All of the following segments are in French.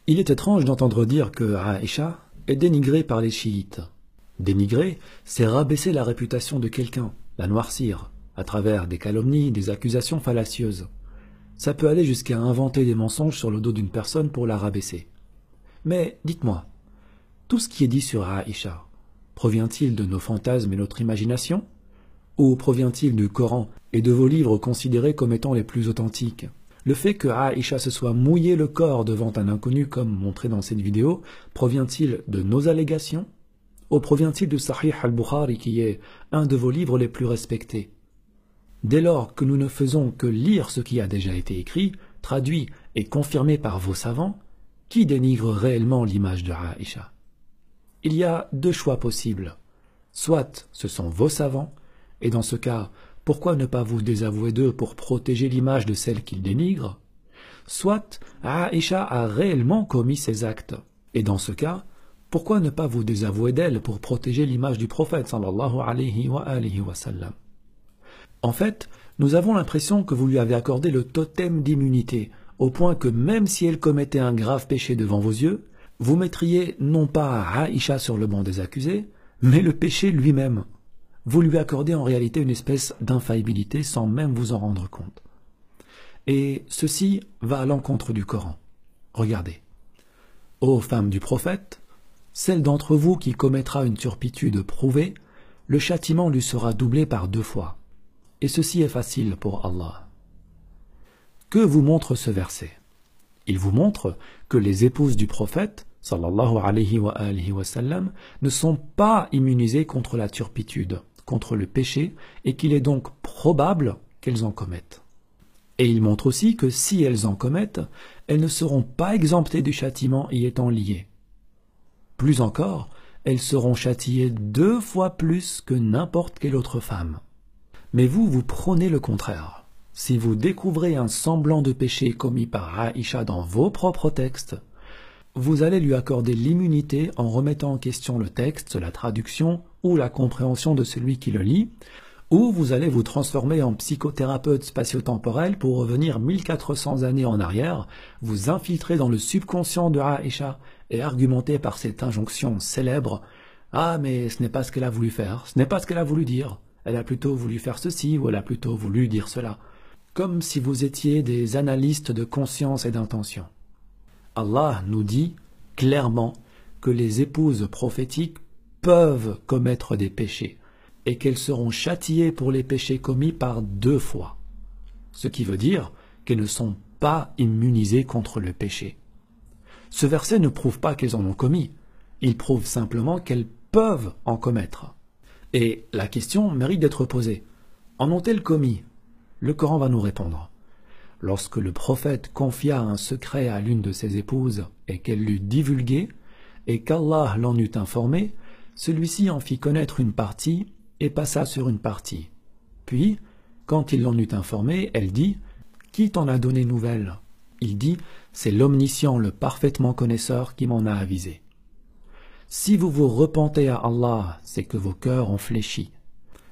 Il est étrange d'entendre dire que Aïcha est dénigrée par les chiites. Dénigrer, c'est rabaisser la réputation de quelqu'un, la noircir, à travers des calomnies, des accusations fallacieuses. Ça peut aller jusqu'à inventer des mensonges sur le dos d'une personne pour la rabaisser. Mais dites-moi, tout ce qui est dit sur Aïcha, provient-il de nos fantasmes et notre imagination? Ou provient-il du Coran et de vos livres considérés comme étant les plus authentiques? Le fait que Aïcha se soit mouillé le corps devant un inconnu comme montré dans cette vidéo, provient-il de nos allégations? Ou provient-il du Sahih al-Bukhari qui est un de vos livres les plus respectés? Dès lors que nous ne faisons que lire ce qui a déjà été écrit, traduit et confirmé par vos savants, qui dénigre réellement l'image de Aïcha? Il y a deux choix possibles. Soit ce sont vos savants, et dans ce cas, pourquoi ne pas vous désavouer d'eux pour protéger l'image de celle qu'ils dénigrent? Soit Aïcha a réellement commis ces actes, et dans ce cas, pourquoi ne pas vous désavouer d'elle pour protéger l'image du prophète sallallahu alayhi wa sallam? En fait, nous avons l'impression que vous lui avez accordé le totem d'immunité, au point que même si elle commettait un grave péché devant vos yeux, vous mettriez non pas Aïcha sur le banc des accusés, mais le péché lui-même. Vous lui accordez en réalité une espèce d'infaillibilité sans même vous en rendre compte. Et ceci va à l'encontre du Coran. Regardez. Ô femmes du prophète, celle d'entre vous qui commettra une turpitude prouvée, le châtiment lui sera doublé par 2 fois. Et ceci est facile pour Allah. Que vous montre ce verset? Il vous montre que les épouses du prophète, sallallahu alayhi wa sallam, ne sont pas immunisées contre la turpitude, contre le péché, et qu'il est donc probable qu'elles en commettent. Et il montre aussi que si elles en commettent, elles ne seront pas exemptées du châtiment y étant liées. Plus encore, elles seront châtiées 2 fois plus que n'importe quelle autre femme. Mais vous prônez le contraire. Si vous découvrez un semblant de péché commis par Aïcha dans vos propres textes, vous allez lui accorder l'immunité en remettant en question le texte, la traduction ou la compréhension de celui qui le lit, ou vous allez vous transformer en psychothérapeute spatio-temporel pour revenir 1400 années en arrière, vous infiltrer dans le subconscient de Aïcha et argumenter par cette injonction célèbre « Ah, mais ce n'est pas ce qu'elle a voulu faire, ce n'est pas ce qu'elle a voulu dire, elle a plutôt voulu faire ceci ou elle a plutôt voulu dire cela », comme si vous étiez des analystes de conscience et d'intention. Allah nous dit clairement que les épouses prophétiques peuvent commettre des péchés et qu'elles seront châtiées pour les péchés commis par 2 fois. Ce qui veut dire qu'elles ne sont pas immunisées contre le péché. Ce verset ne prouve pas qu'elles en ont commis, il prouve simplement qu'elles peuvent en commettre. Et la question mérite d'être posée. En ont-elles commis? Le Coran va nous répondre. Lorsque le prophète confia un secret à l'une de ses épouses et qu'elle l'eut divulgué, et qu'Allah l'en eut informé, celui-ci en fit connaître une partie et passa sur une partie. Puis, quand il l'en eut informé, elle dit « Qui t'en a donné nouvelle ?» Il dit « C'est l'omniscient, le parfaitement connaisseur qui m'en a avisé. » Si vous vous repentez à Allah, c'est que vos cœurs ont fléchi.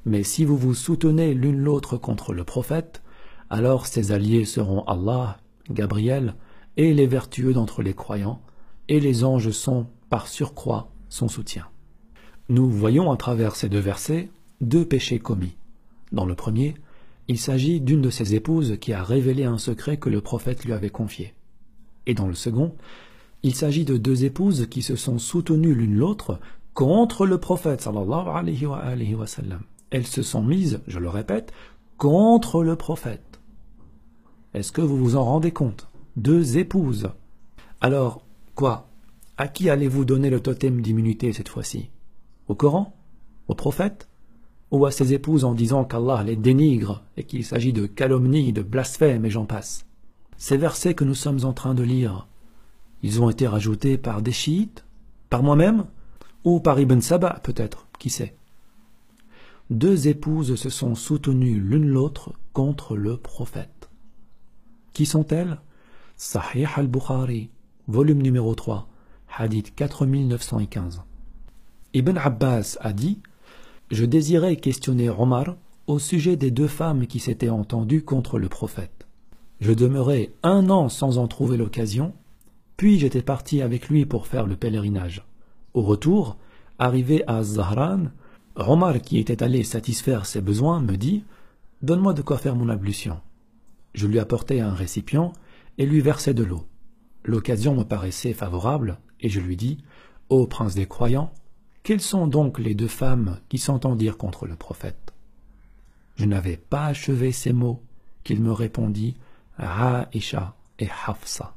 Mais si vous vous soutenez l'une l'autre contre le prophète, alors ses alliés seront Allah, Gabriel, et les vertueux d'entre les croyants, et les anges sont, par surcroît, son soutien. Nous voyons à travers ces 2 versets 2 péchés commis. Dans le premier, il s'agit d'une de ses épouses qui a révélé un secret que le prophète lui avait confié. Et dans le second, il s'agit de 2 épouses qui se sont soutenues l'une l'autre contre le prophète sallallahu alayhi wa sallam. Elles se sont mises, je le répète, contre le prophète. Est-ce que vous vous en rendez compte? 2 épouses. Alors, quoi? À qui allez-vous donner le totem d'immunité cette fois-ci? Au Coran? Au prophète? Ou à ses épouses en disant qu'Allah les dénigre et qu'il s'agit de calomnie, de blasphème et j'en passe? Ces versets que nous sommes en train de lire, ils ont été rajoutés par des chiites? Par moi-même? Ou par Ibn Saba peut-être? Qui sait? 2 épouses se sont soutenues l'une l'autre contre le prophète. Qui sont-elles? Sahih al-Bukhari, volume numéro 3, hadith 4915. Ibn Abbas a dit « Je désirais questionner Omar au sujet des 2 femmes qui s'étaient entendues contre le prophète. Je demeurai 1 an sans en trouver l'occasion, Puis j'étais parti avec lui pour faire le pèlerinage. Au retour, arrivé à Zahran, Omar, qui était allé satisfaire ses besoins, me dit « Donne-moi de quoi faire mon ablution ». Je lui apportai un récipient et lui versai de l'eau. L'occasion me paraissait favorable et je lui dis « Ô prince des croyants, quelles sont donc les deux femmes qui s'entendirent contre le prophète ?» Je n'avais pas achevé ces mots qu'il me répondit « Aïcha et Hafsa ».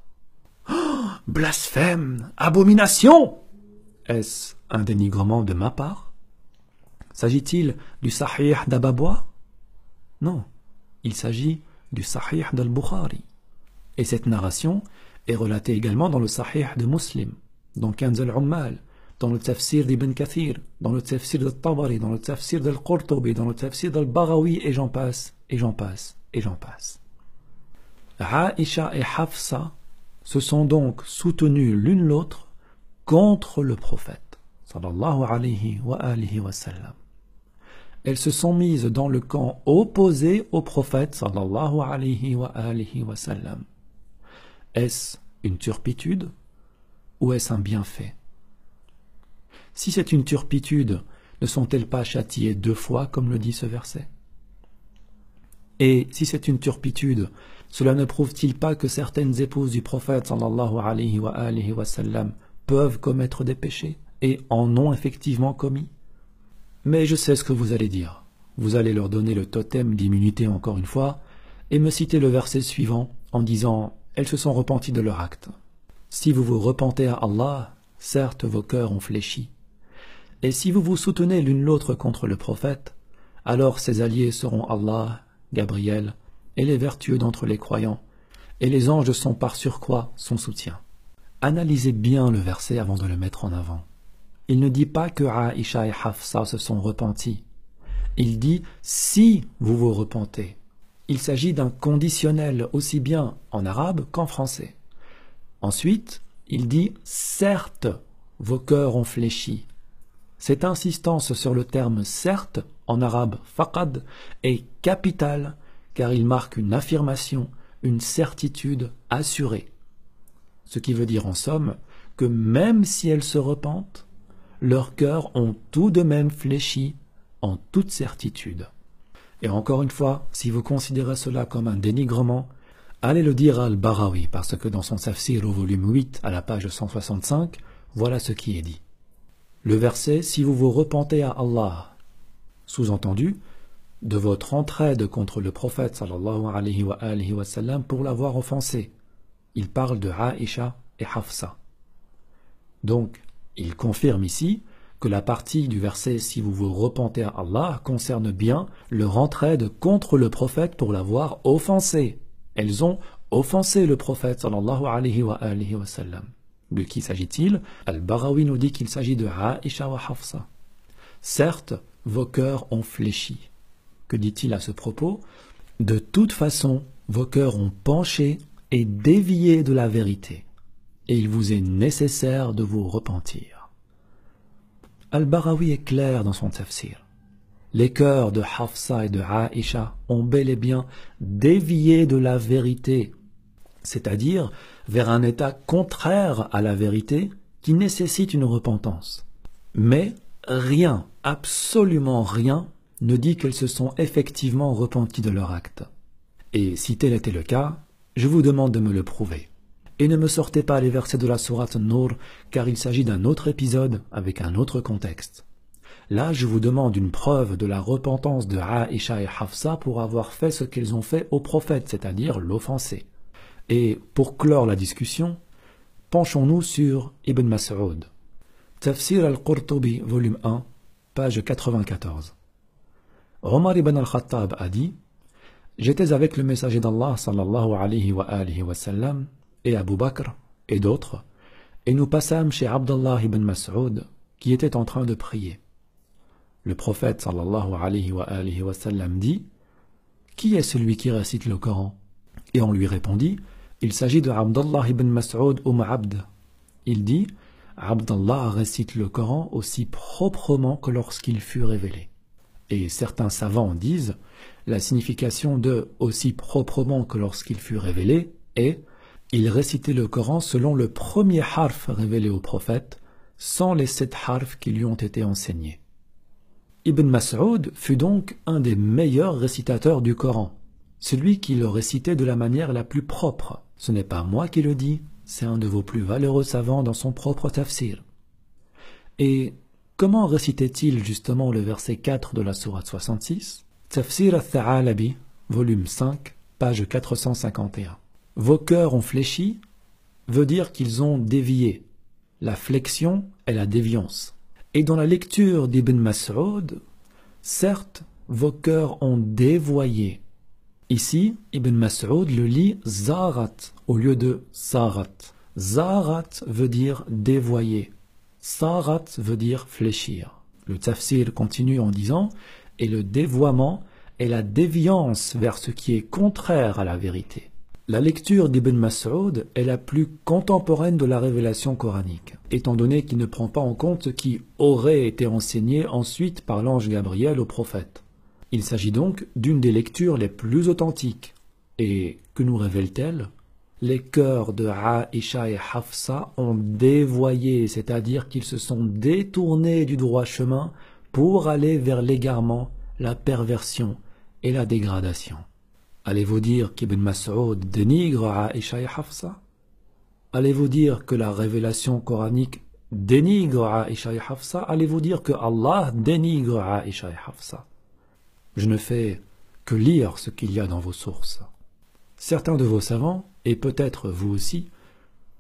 Oh, blasphème, abomination! Est-ce un dénigrement de ma part? S'agit-il du Sahih d'Ababois? Non, il s'agit du Sahih d'Al-Bukhari. Et cette narration est relatée également dans le Sahih de Muslim, dans Kanz al-Ummal, dans le Tafsir d'Ibn Kathir, dans le Tafsir d'Al-Tabari, dans le Tafsir d'Al-Qurtubi, dans le Tafsir d'Al-Baghawi, et j'en passe, et j'en passe, et j'en passe. Aïcha et Hafsa se sont donc soutenues l'une l'autre contre le prophète, sallallahu alayhi wa alihi wa sallam. Elles se sont mises dans le camp opposé au prophète, sallallahu alayhi wa alihi wa sallam. Est-ce une turpitude ou est-ce un bienfait? Si c'est une turpitude, ne sont-elles pas châtiées 2 fois, comme le dit ce verset? Et si c'est une turpitude, cela ne prouve-t-il pas que certaines épouses du prophète, sallallahu alayhi wa alihi wa sallam, peuvent commettre des péchés et en ont effectivement commis? Mais je sais ce que vous allez dire. Vous allez leur donner le totem d'immunité encore une fois et me citer le verset suivant en disant « Elles se sont repenties de leur acte ». Si vous vous repentez à Allah, certes vos cœurs ont fléchi. Et si vous vous soutenez l'une l'autre contre le prophète, alors ses alliés seront Allah, Gabriel et les vertueux d'entre les croyants, et les anges sont par surcroît son soutien. Analysez bien le verset avant de le mettre en avant. Il ne dit pas que Aïcha et Hafsa se sont repentis. Il dit « si vous vous repentez ». Il s'agit d'un conditionnel aussi bien en arabe qu'en français. Ensuite, il dit « certes, vos cœurs ont fléchi ». Cette insistance sur le terme « certes » en arabe « faqad » est capitale car il marque une affirmation, une certitude assurée. Ce qui veut dire en somme que même si elles se repentent, leurs cœurs ont tout de même fléchi en toute certitude. Et encore une fois, si vous considérez cela comme un dénigrement, allez le dire à Al-Baghawi, parce que dans son tafsir au volume 8, à la page 165, voilà ce qui est dit. Le verset « Si vous vous repentez à Allah », sous-entendu, de votre entraide contre le prophète sallallahu alayhi wa sallam pour l'avoir offensé. Il parle de Aïcha et Hafsa. Donc, il confirme ici que la partie du verset « Si vous vous repentez à Allah » concerne bien leur entraide contre le prophète pour l'avoir offensé. Elles ont offensé le prophète sallallahu alayhi wa sallam. De qui s'agit-il? Al-Baghawi nous dit qu'il s'agit de Aïcha wa Hafsa. Certes, vos cœurs ont fléchi. Que dit-il à ce propos? De toute façon, vos cœurs ont penché et dévié de la vérité, et il vous est nécessaire de vous repentir. Al-Baghawi est clair dans son tafsir. Les cœurs de Hafsa et de Aïcha ont bel et bien dévié de la vérité, c'est-à-dire vers un état contraire à la vérité qui nécessite une repentance. Mais rien, absolument rien, ne dit qu'elles se sont effectivement repenties de leur acte. Et si tel était le cas, je vous demande de me le prouver. Et ne me sortez pas les versets de la sourate An-Nur, car il s'agit d'un autre épisode avec un autre contexte. Là, je vous demande une preuve de la repentance de Aïcha et Hafsa pour avoir fait ce qu'elles ont fait au prophète, c'est-à-dire l'offenser. Et pour clore la discussion, penchons-nous sur Ibn Mas'ud. Tafsir al-Qurtubi, volume 1, page 94. Omar ibn al-Khattab a dit « J'étais avec le messager d'Allah sallallahu alayhi wa sallam et Abu Bakr et d'autres, et nous passâmes chez Abdallah ibn Mas'ud qui était en train de prier. Le prophète sallallahu alayhi wa sallam dit « Qui est celui qui récite le Coran ?» Et on lui répondit « Il s'agit de Abdallah ibn Mas'ud Abd. » Il dit « Abdallah récite le Coran aussi proprement que lorsqu'il fut révélé. » Et certains savants disent la signification de « aussi proprement que lorsqu'il fut révélé » est « Il récitait le Coran selon le premier harf révélé au prophète, sans les 7 harfs qui lui ont été enseignés. Ibn Mas'ud fut donc un des meilleurs récitateurs du Coran, celui qui le récitait de la manière la plus propre. Ce n'est pas moi qui le dis, c'est un de vos plus valeureux savants dans son propre tafsir. Et comment récitait-il justement le verset 4 de la sourate 66? Tafsir al-Tha'alabi, volume 5, page 451. Vos cœurs ont fléchi veut dire qu'ils ont dévié. La flexion est la déviance. Et dans la lecture d'Ibn Mas'ud, certes, vos cœurs ont dévoyé. Ici, Ibn Mas'ud le lit zarat au lieu de sarat. Zarat veut dire dévoyer. Sarat veut dire fléchir. Le tafsir continue en disant « Et le dévoiement est la déviance vers ce qui est contraire à la vérité ». La lecture d'Ibn Mas'ud est la plus contemporaine de la révélation coranique, étant donné qu'il ne prend pas en compte ce qui aurait été enseigné ensuite par l'ange Gabriel au prophète. Il s'agit donc d'une des lectures les plus authentiques. Et que nous révèle-t-elle? Les cœurs de Aïcha et Hafsa ont dévoyé, c'est-à-dire qu'ils se sont détournés du droit chemin pour aller vers l'égarement, la perversion et la dégradation. Allez-vous dire qu'Ibn Mas'ud dénigre Aïcha et Hafsa? Allez-vous dire que la révélation coranique dénigre Aïcha et Hafsa? Allez-vous dire que Allah dénigre Aïcha et Hafsa? Je ne fais que lire ce qu'il y a dans vos sources. Certains de vos savants, et peut-être vous aussi,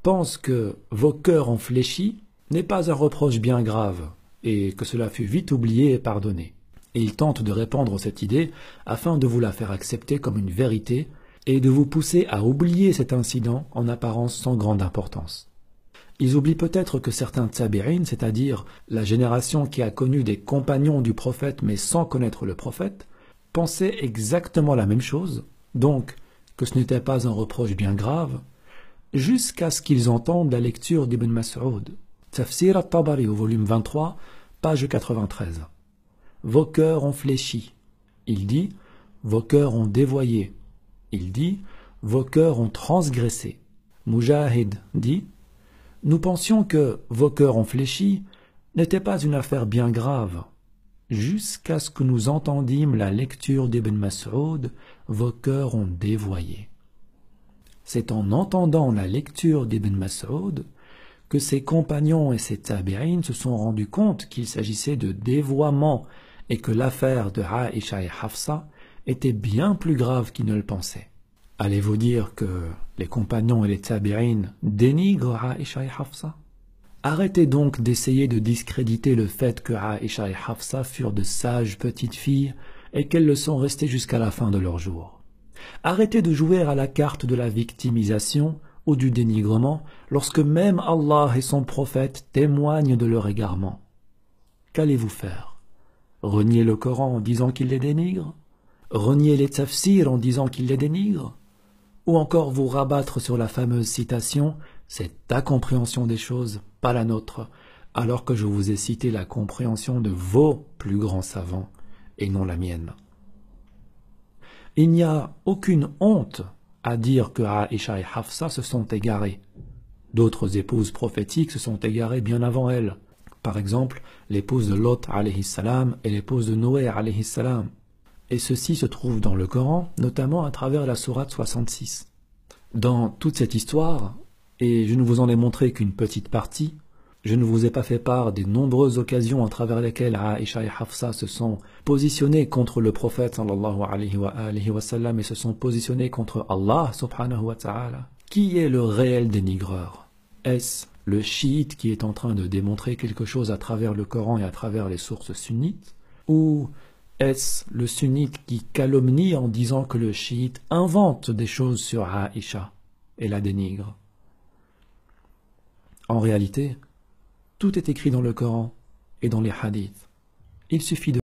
pensent que vos cœurs ont fléchi n'est pas un reproche bien grave, et que cela fut vite oublié et pardonné. Et ils tentent de répandre cette idée afin de vous la faire accepter comme une vérité et de vous pousser à oublier cet incident en apparence sans grande importance. Ils oublient peut-être que certains tabi'in, c'est-à-dire la génération qui a connu des compagnons du prophète mais sans connaître le prophète, pensaient exactement la même chose, donc que ce n'était pas un reproche bien grave, jusqu'à ce qu'ils entendent la lecture d'Ibn Mas'ud. Tafsir al-Tabari au volume 23, page 93. Vos cœurs ont fléchi. Il dit, vos cœurs ont dévoyé. Il dit, vos cœurs ont transgressé. Mujahid dit, nous pensions que vos cœurs ont fléchi n'était pas une affaire bien grave. Jusqu'à ce que nous entendîmes la lecture d'Ibn Mas'ud, vos cœurs ont dévoyé. C'est en entendant la lecture d'Ibn Mas'ud que ses compagnons et ses tabi'in se sont rendus compte qu'il s'agissait de dévoiement et que l'affaire de Aïcha et Hafsa était bien plus grave qu'ils ne le pensaient. Allez-vous dire que les compagnons et les tabi'in dénigrent Aïcha et Hafsa? Arrêtez donc d'essayer de discréditer le fait que Aïcha et Hafsa furent de sages petites filles et qu'elles le sont restées jusqu'à la fin de leur jour. Arrêtez de jouer à la carte de la victimisation ou du dénigrement lorsque même Allah et son prophète témoignent de leur égarement. Qu'allez-vous faire? Renier le Coran en disant qu'il les dénigre? Renier les tafsirs en disant qu'il les dénigre? Ou encore vous rabattre sur la fameuse citation « C'est ta compréhension des choses, pas la nôtre », alors que je vous ai cité la compréhension de vos plus grands savants et non la mienne. Il n'y a aucune honte à dire que Aïcha et Hafsa se sont égarées. D'autres épouses prophétiques se sont égarées bien avant elles. Par exemple, l'épouse de Lot alayhi salam et l'épouse de Noé alayhi salam. Et ceci se trouve dans le Coran, notamment à travers la sourate 66. Dans toute cette histoire, et je ne vous en ai montré qu'une petite partie, je ne vous ai pas fait part des nombreuses occasions à travers lesquelles Aïcha et Hafsa se sont positionnés contre le prophète sallallahu alayhi wa sallam et se sont positionnés contre Allah subhanahu wa ta'ala. Qui est le réel dénigreur? Est-ce le chiite qui est en train de démontrer quelque chose à travers le Coran et à travers les sources sunnites? Ou est-ce le sunnite qui calomnie en disant que le chiite invente des choses sur Aïcha et la dénigre? En réalité, tout est écrit dans le Coran et dans les hadiths. Il suffit de